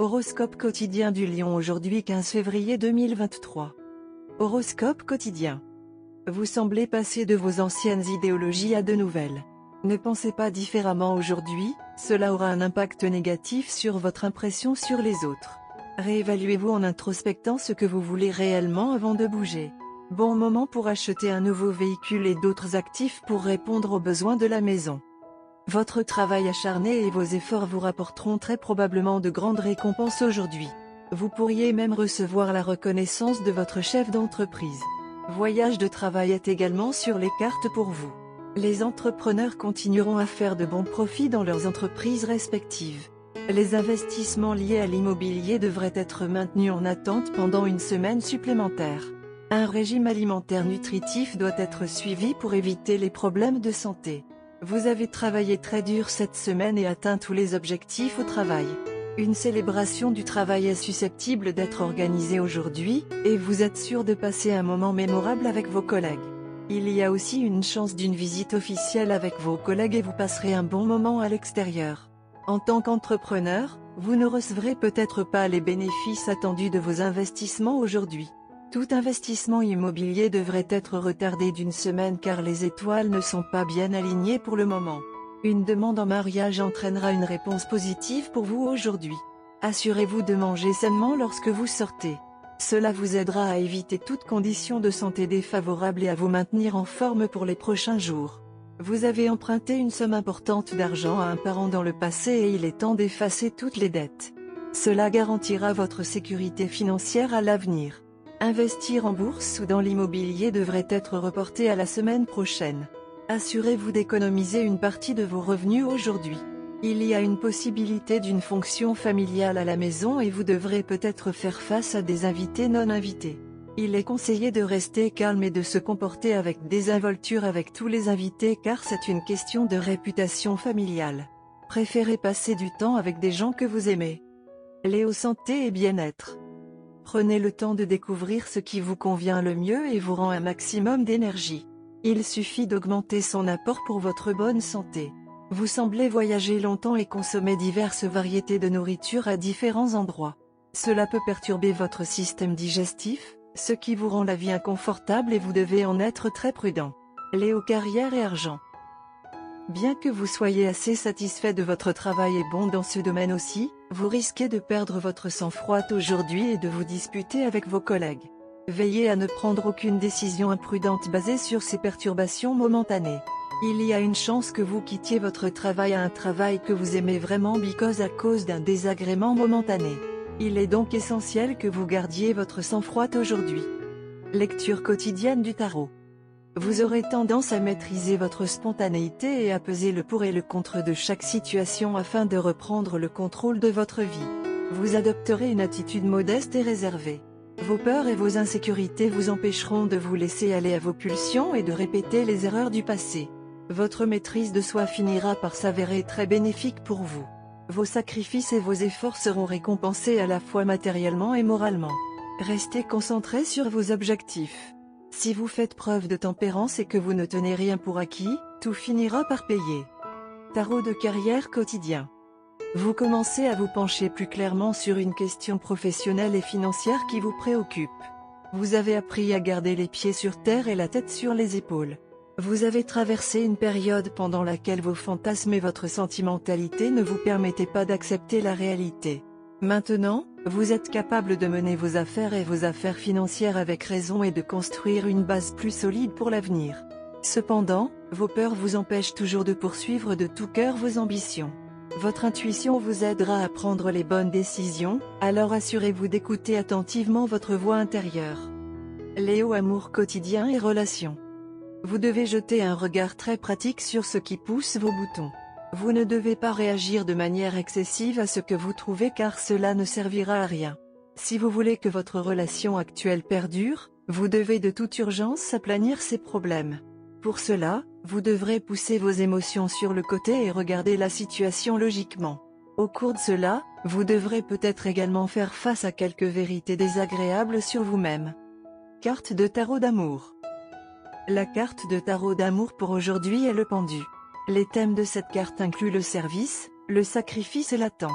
Horoscope quotidien du Lion aujourd'hui 15 février 2023. Horoscope quotidien. Vous semblez passer de vos anciennes idéologies à de nouvelles. Ne pensez pas différemment aujourd'hui, cela aura un impact négatif sur votre impression sur les autres. Réévaluez-vous en introspectant ce que vous voulez réellement avant de bouger. Bon moment pour acheter un nouveau véhicule et d'autres actifs pour répondre aux besoins de la maison. Votre travail acharné et vos efforts vous rapporteront très probablement de grandes récompenses aujourd'hui. Vous pourriez même recevoir la reconnaissance de votre chef d'entreprise. Voyage de travail est également sur les cartes pour vous. Les entrepreneurs continueront à faire de bons profits dans leurs entreprises respectives. Les investissements liés à l'immobilier devraient être maintenus en attente pendant une semaine supplémentaire. Un régime alimentaire nutritif doit être suivi pour éviter les problèmes de santé. Vous avez travaillé très dur cette semaine et atteint tous les objectifs au travail. Une célébration du travail est susceptible d'être organisée aujourd'hui, et vous êtes sûr de passer un moment mémorable avec vos collègues. Il y a aussi une chance d'une visite officielle avec vos collègues et vous passerez un bon moment à l'extérieur. En tant qu'entrepreneur, vous ne recevrez peut-être pas les bénéfices attendus de vos investissements aujourd'hui. Tout investissement immobilier devrait être retardé d'une semaine car les étoiles ne sont pas bien alignées pour le moment. Une demande en mariage entraînera une réponse positive pour vous aujourd'hui. Assurez-vous de manger sainement lorsque vous sortez. Cela vous aidera à éviter toute condition de santé défavorable et à vous maintenir en forme pour les prochains jours. Vous avez emprunté une somme importante d'argent à un parent dans le passé et il est temps d'effacer toutes les dettes. Cela garantira votre sécurité financière à l'avenir. Investir en bourse ou dans l'immobilier devrait être reporté à la semaine prochaine. Assurez-vous d'économiser une partie de vos revenus aujourd'hui. Il y a une possibilité d'une fonction familiale à la maison et vous devrez peut-être faire face à des invités non invités. Il est conseillé de rester calme et de se comporter avec désinvolture avec tous les invités car c'est une question de réputation familiale. Préférez passer du temps avec des gens que vous aimez. Léo, santé et bien-être. Prenez le temps de découvrir ce qui vous convient le mieux et vous rend un maximum d'énergie. Il suffit d'augmenter son apport pour votre bonne santé. Vous semblez voyager longtemps et consommer diverses variétés de nourriture à différents endroits. Cela peut perturber votre système digestif, ce qui vous rend la vie inconfortable et vous devez en être très prudent. Léo, carrière et argent. Bien que vous soyez assez satisfait de votre travail et bon dans ce domaine aussi, vous risquez de perdre votre sang-froid aujourd'hui et de vous disputer avec vos collègues. Veillez à ne prendre aucune décision imprudente basée sur ces perturbations momentanées. Il y a une chance que vous quittiez votre travail à un travail que vous aimez vraiment à cause d'un désagrément momentané. Il est donc essentiel que vous gardiez votre sang-froid aujourd'hui. Lecture quotidienne du tarot. Vous aurez tendance à maîtriser votre spontanéité et à peser le pour et le contre de chaque situation afin de reprendre le contrôle de votre vie. Vous adopterez une attitude modeste et réservée. Vos peurs et vos insécurités vous empêcheront de vous laisser aller à vos pulsions et de répéter les erreurs du passé. Votre maîtrise de soi finira par s'avérer très bénéfique pour vous. Vos sacrifices et vos efforts seront récompensés à la fois matériellement et moralement. Restez concentré sur vos objectifs. Si vous faites preuve de tempérance et que vous ne tenez rien pour acquis, tout finira par payer. Tarot de carrière quotidien. Vous commencez à vous pencher plus clairement sur une question professionnelle et financière qui vous préoccupe. Vous avez appris à garder les pieds sur terre et la tête sur les épaules. Vous avez traversé une période pendant laquelle vos fantasmes et votre sentimentalité ne vous permettaient pas d'accepter la réalité. Maintenant, vous êtes capable de mener vos affaires et vos affaires financières avec raison et de construire une base plus solide pour l'avenir. Cependant, vos peurs vous empêchent toujours de poursuivre de tout cœur vos ambitions. Votre intuition vous aidera à prendre les bonnes décisions, alors assurez-vous d'écouter attentivement votre voix intérieure. Léo, amour quotidien et relations. Vous devez jeter un regard très pratique sur ce qui pousse vos boutons. Vous ne devez pas réagir de manière excessive à ce que vous trouvez car cela ne servira à rien. Si vous voulez que votre relation actuelle perdure, vous devez de toute urgence aplanir ces problèmes. Pour cela, vous devrez pousser vos émotions sur le côté et regarder la situation logiquement. Au cours de cela, vous devrez peut-être également faire face à quelques vérités désagréables sur vous-même. Carte de tarot d'amour. La carte de tarot d'amour pour aujourd'hui est le pendu. Les thèmes de cette carte incluent le service, le sacrifice et l'attente.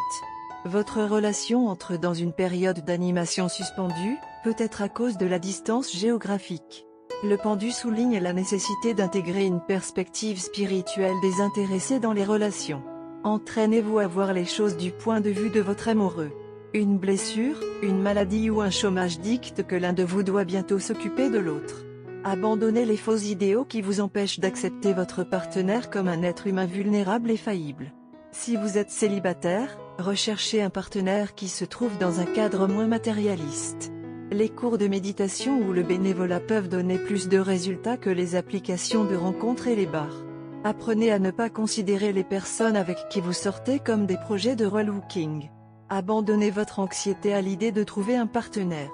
Votre relation entre dans une période d'animation suspendue, peut-être à cause de la distance géographique. Le pendu souligne la nécessité d'intégrer une perspective spirituelle désintéressée dans les relations. Entraînez-vous à voir les choses du point de vue de votre amoureux. Une blessure, une maladie ou un chômage dicte que l'un de vous doit bientôt s'occuper de l'autre. Abandonnez les faux idéaux qui vous empêchent d'accepter votre partenaire comme un être humain vulnérable et faillible. Si vous êtes célibataire, recherchez un partenaire qui se trouve dans un cadre moins matérialiste. Les cours de méditation ou le bénévolat peuvent donner plus de résultats que les applications de rencontres et les bars. Apprenez à ne pas considérer les personnes avec qui vous sortez comme des projets de relooking. Abandonnez votre anxiété à l'idée de trouver un partenaire.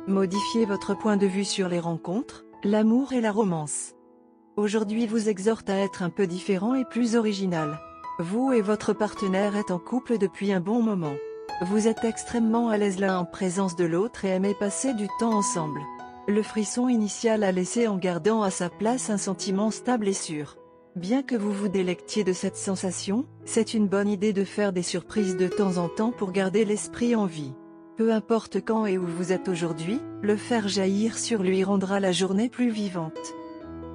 Modifiez votre point de vue sur les rencontres, l'amour et la romance. Aujourd'hui vous exhorte à être un peu différent et plus original. Vous et votre partenaire êtes en couple depuis un bon moment. Vous êtes extrêmement à l'aise l'un en présence de l'autre et aimez passer du temps ensemble. Le frisson initial a laissé en gardant à sa place un sentiment stable et sûr. Bien que vous vous délectiez de cette sensation, c'est une bonne idée de faire des surprises de temps en temps pour garder l'esprit en vie. Peu importe quand et où vous êtes aujourd'hui, le faire jaillir sur lui rendra la journée plus vivante.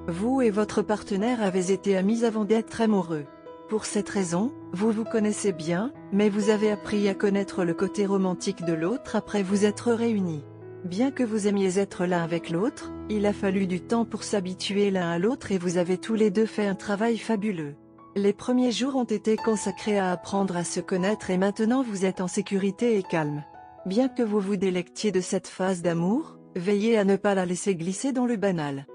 Vous et votre partenaire avez été amis avant d'être amoureux. Pour cette raison, vous vous connaissez bien, mais vous avez appris à connaître le côté romantique de l'autre après vous être réunis. Bien que vous aimiez être l'un avec l'autre, il a fallu du temps pour s'habituer l'un à l'autre et vous avez tous les deux fait un travail fabuleux. Les premiers jours ont été consacrés à apprendre à se connaître et maintenant vous êtes en sécurité et calme. Bien que vous vous délectiez de cette phase d'amour, veillez à ne pas la laisser glisser dans le banal.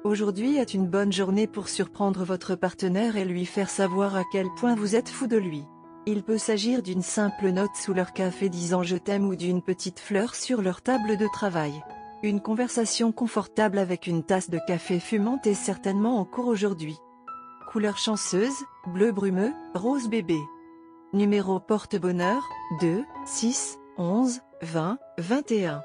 Aujourd'hui est une bonne journée pour surprendre votre partenaire et lui faire savoir à quel point vous êtes fou de lui. Il peut s'agir d'une simple note sous leur café disant je t'aime ou d'une petite fleur sur leur table de travail. Une conversation confortable avec une tasse de café fumante est certainement en cours aujourd'hui. Couleur chanceuse, bleu brumeux, rose bébé. Numéro porte-bonheur, 2, 6, 11, 20, 21.